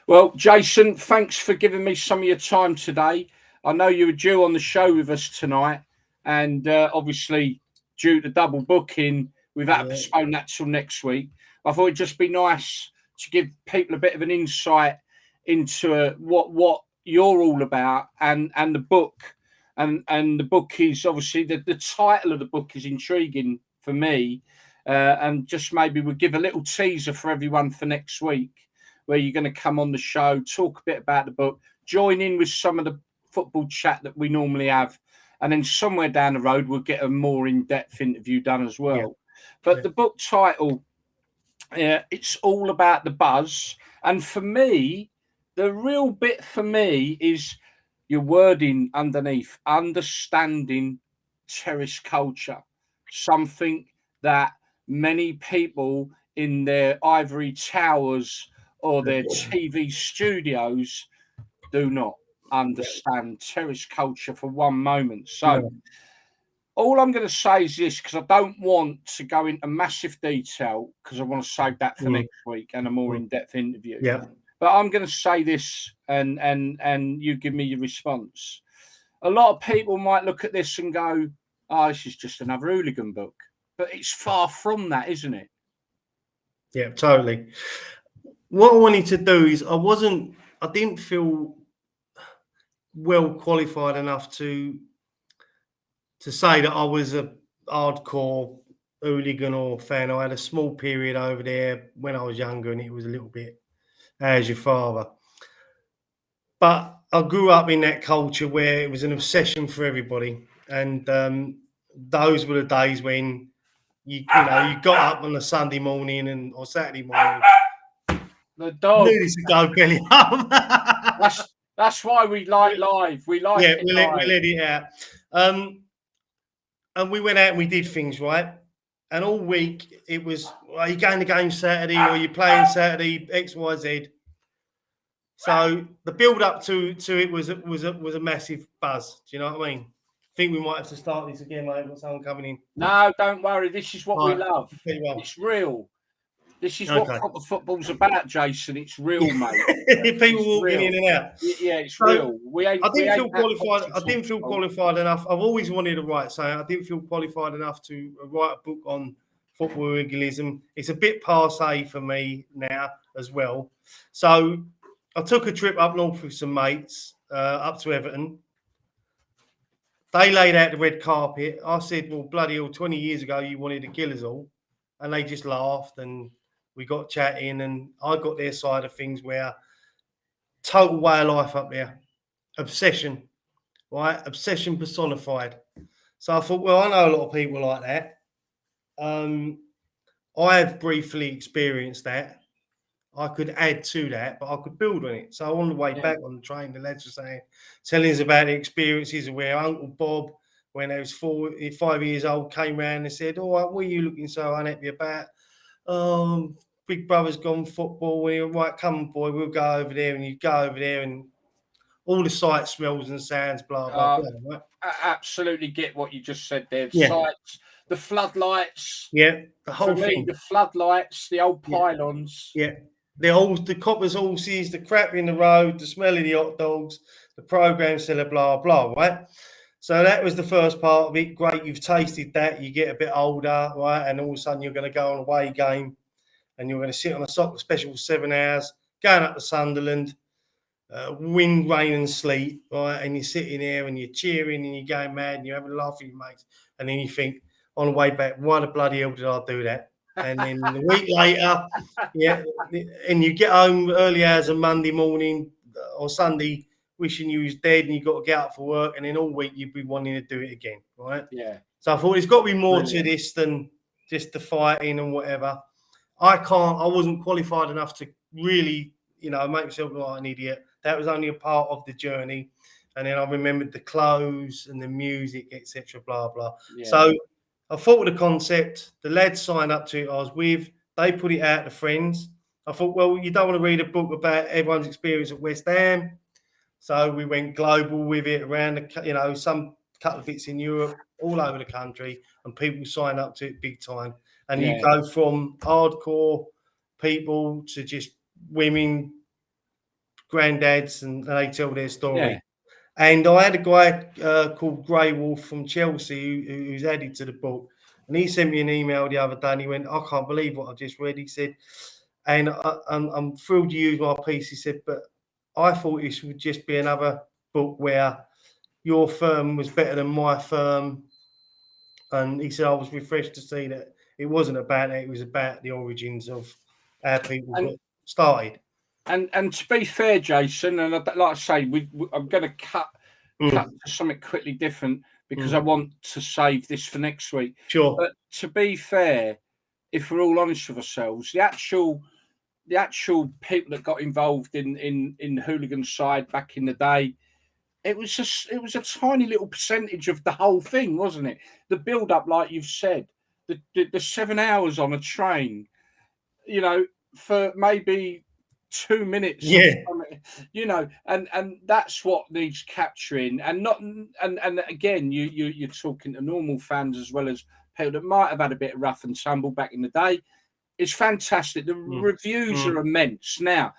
Well, Jason, thanks for giving me some of your time today. I know you were due on the show with us tonight, and obviously, due to double booking, we've had to Yeah. postpone that till next week. I thought it'd just be nice to give people a bit of an insight into what you're all about and the book. And the book is obviously the title of the book is intriguing for me. And just maybe we'll give a little teaser for everyone for next week where you're going to come on the show, talk a bit about the book, join in with some of the football chat that we normally have, and then somewhere down the road we'll get a more in-depth interview done as Yeah. well. But Yeah. the book title, it's all about the buzz, and for me, the real bit for me is your wording underneath, understanding terrace culture, something that many people in their ivory towers or their TV studios do not understand terrace culture for one moment. So, No. all I'm going to say is this because I don't want to go into massive detail because I want to save that for Mm, next week and a more mm. in-depth interview. Yeah. But I'm going to say this, and you give me your response. A lot of people might look at this and go, "Oh, this is just another hooligan book," but it's far from that, isn't it? Yeah. Totally. What I wanted to do is I didn't feel well qualified enough to say that I was a hardcore hooligan or fan. I had a small period over there when I was younger, and it was a little bit as your father. But I grew up in that culture where it was an obsession for everybody, and those were the days when you got up on a Sunday morning or Saturday morning. The dog. Knew this would go belly up. That's why we like live. We like Yeah, it we live. let it out. And we went out and we did things right. And all week it was, are you going to game Saturday or are you playing Saturday, X, Y, Z? So the build up to it was a massive buzz. Do you know what I mean? I think we might have to start this again, mate. We've got someone coming in. No, don't worry. This is what All we right. love. Very well. It's real. This is what Okay. proper football's about, Jason. It's real, mate. People It's walking real. in and out. Yeah, it's So real. We I ain't didn't feel that qualified. I toxic didn't feel football. qualified enough. I've always wanted to write something. I didn't feel qualified enough to write a book on football hooliganism. It's a bit passé for me now as well. So I took a trip up north with some mates up to Everton. They laid out the red carpet. I said, well, bloody hell, 20 years ago, you wanted to kill us all. And they just laughed and we got chatting. And I got their side of things where total way of life up there, obsession, right? Obsession personified. So I thought, well, I know a lot of people like that. I have briefly experienced that. I could add to that, but I could build on it. So on the way back on the train, the lads were telling us about the experiences where Uncle Bob, when he was 5 years old, came round and said, "Oh, what are you looking so unhappy about? Big brother's gone football." And he went, "Right, come on, boy, we'll go over there." And you go over there and all the sights, smells and sounds, blah, blah, blah. Right? I absolutely get what you just said there. Yeah. Sights, the floodlights. Yeah, the For whole me, thing. the floodlights, the old Yeah. pylons. Yeah. The coppers' horses, the crap in the road, the smell of the hot dogs, the program seller, blah, blah, right? So that was the first part of it. Great, you've tasted that, you get a bit older, right? And all of a sudden you're going to go on a away game and you're going to sit on a soccer special for 7 hours, going up to Sunderland, wind, rain and sleet, right? And you're sitting there and you're cheering and you're going mad and you're having a laugh with your mates. And then you think, on the way back, why the bloody hell did I do that? And then a week later, yeah, and you get home early hours of Monday morning or Sunday, wishing you was dead, and you got to get up for work, and then all week you'd be wanting to do it again, right? Yeah. So I thought there's got to be more Brilliant. to this than just the fighting and whatever. I wasn't qualified enough to really, make myself look like an idiot. That was only a part of the journey. And then I remembered the clothes and the music, etc., blah, blah. Yeah. So I thought of the concept. The lads signed up to it I was with. They put it out to friends. I thought, well, you don't want to read a book about everyone's experience at West Ham. So we went global with it around, some couple of bits in Europe, all over the country, and people sign up to it big time. And you go from hardcore people to just women granddads, and they tell their story. Yeah. And I had a guy called Grey Wolf from Chelsea who's added to the book, and he sent me an email the other day, and he went, "I can't believe what I've just read." He said, and I'm thrilled you used my piece. He said, but I thought this would just be another book where your firm was better than my firm. And he said, I was refreshed to see that it wasn't about that, it was about the origins of how people got started. And to be fair, Jason, and like I say, I'm going to cut to something quickly different because I want to save this for next week. Sure. But to be fair, if we're all honest with ourselves, the actual people that got involved in the hooligan side back in the day, it was a tiny little percentage of the whole thing, wasn't it? The build up, like you've said, the 7 hours on a train, you know, for maybe 2 minutes, Yeah. you know, and that's what needs capturing, and not and again, you're talking to normal fans as well as people that might have had a bit of rough and tumble back in the day. It's fantastic. The reviews are immense. Now,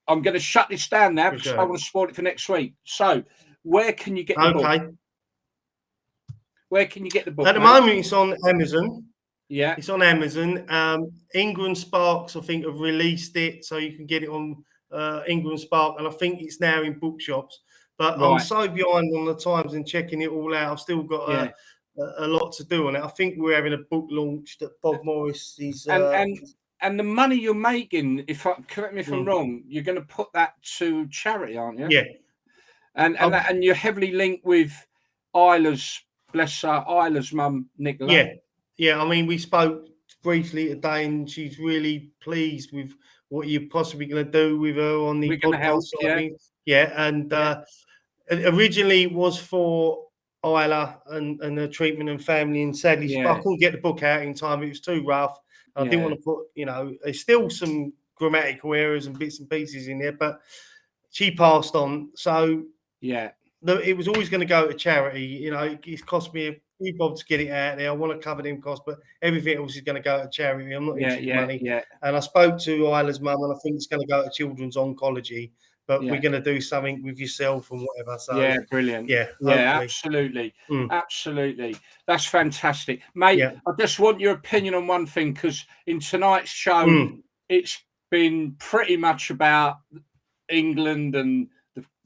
I'm going to shut this down now because I want to spoil it for next week. So, where can you get the book? Where can you get the book? At the moment, it's on Amazon. Yeah, it's on Amazon. Ingram Sparks, I think, have released it, so you can get it on Ingram Spark, and I think it's now in bookshops. But I'm so behind on the times and checking it all out. I've still got a lot to do on it. I think we're having a book launch that Bob Morris is. And the money you're making, correct me if I'm wrong, you're going to put that to charity, aren't you? Yeah. And you're heavily linked with Isla's, bless her, Isla's mum, Nicola. Yeah. I mean, we spoke briefly today, and she's really pleased with what you're possibly going to do with her on the podcast. Originally it was for Isla and her treatment and family, and sadly, I couldn't get the book out in time. It was too rough. I didn't want to put, there's still some grammatical errors and bits and pieces in there, but she passed on. So it was always going to go to charity. It's cost me a few bob to get it out there. I want to cover them costs, but everything else is going to go to charity. I'm not interested in money. And I spoke to Isla's mum, and I think it's going to go to Children's Oncology. But we're going to do something with yourself and whatever. So brilliant. Hopefully. Absolutely. Absolutely. That's fantastic. Mate, I just want your opinion on one thing, because in tonight's show, it's been pretty much about England and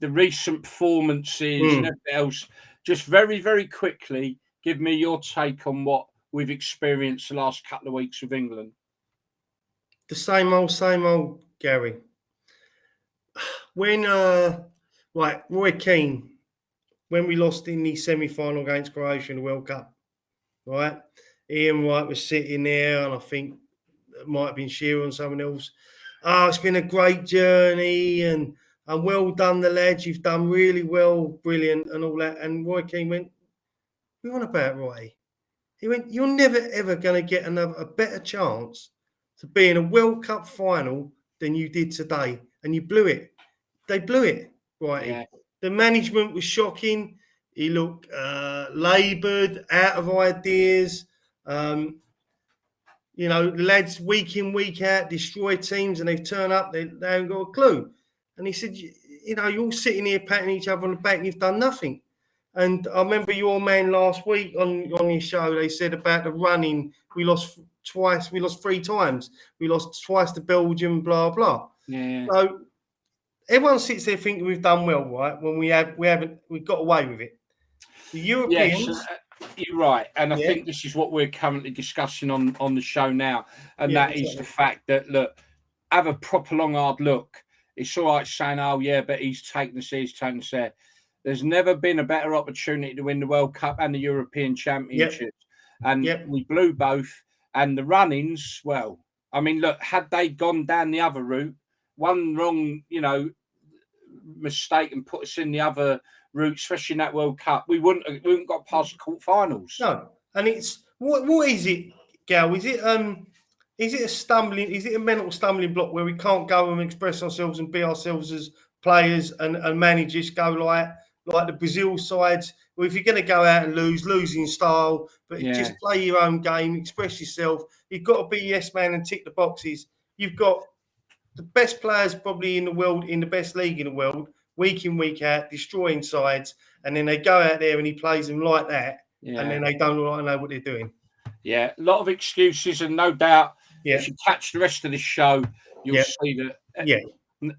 the recent performances and everything else. Just very, very quickly, give me your take on what we've experienced the last couple of weeks with England. The same old, Gary. When Roy Keane, when we lost in the semi-final against Croatia in the World Cup, right? Ian Wright was sitting there, and I think it might have been Shearer and someone else. Oh, it's been a great journey, and well done, the lads. You've done really well, brilliant, and all that. And Roy Keane went, "We're on about Roy." He went, "You're never ever going to get a better chance to be in a World Cup final than you did today, and you blew it." They blew it, right? Yeah. The management was shocking. He looked laboured, out of ideas. The lads week in, week out destroy teams, and they turn up, they haven't got a clue. And he said, you're all sitting here patting each other on the back, and you've done nothing. And I remember your man last week on your show, they said about the running, we lost twice, we lost 3 times. We lost twice to Belgium, blah, blah. Yeah. So everyone sits there thinking we've done well, right? When we got away with it. The Europeans. Yes, you're right, and I think this is what we're currently discussing on the show now, and that is the fact that, look, have a proper long hard look. It's all right saying, "Oh yeah, but he's taken us here, he's taken us there." There's never been a better opportunity to win the World Cup and the European Championships, and we blew both. And the runnings, well, I mean, look, had they gone down the other route, one wrong, mistake and put us in the other route, especially in that World Cup, we wouldn't got past the quarterfinals. No, and it's what is it, Gal? Is it a mental stumbling block where we can't go and express ourselves and be ourselves as players and managers, go like the Brazil sides? Well, if you're going to go out and losing style, but just play your own game, express yourself. You've got to be yes man and tick the boxes. You've got the best players probably in the world, in the best league in the world, week in, week out, destroying sides, and then they go out there and he plays them like that, and then they don't know what they're doing. Yeah, a lot of excuses, and no doubt if you catch the rest of the show, you'll see that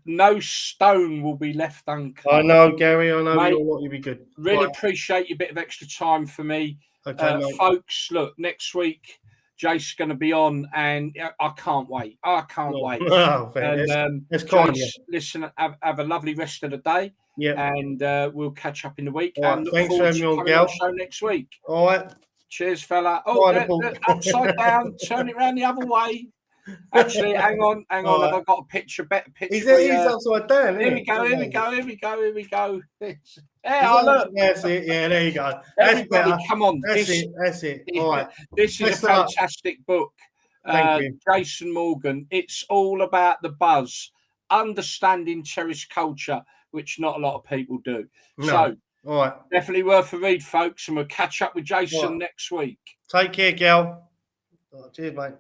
no stone will be left uncut. I know, Gary. I know you'll be good. Really appreciate your bit of extra time for me. Okay, folks, look, next week Jace's going to be on, and I can't wait. I can't wait. Oh, and that's kind. Jace, listen, have a lovely rest of the day. Yeah, and we'll catch up in the week. All and right, look forward to coming on the show next week. All right. Cheers, fella. Oh, upside down. Turn it around the other way. Actually, hang on. Have I got a better picture? He's upside down. Here we go. Yeah, look. That's it. Yeah, there you go. Everybody, come on. That's it. All right. This is a fantastic book. Thank you. Jason Morgan. It's all about the buzz, understanding terrace culture, which not a lot of people do. No. So, all right. Definitely worth a read, folks, and we'll catch up with Jason next week. Take care, Gal. Cheers, mate.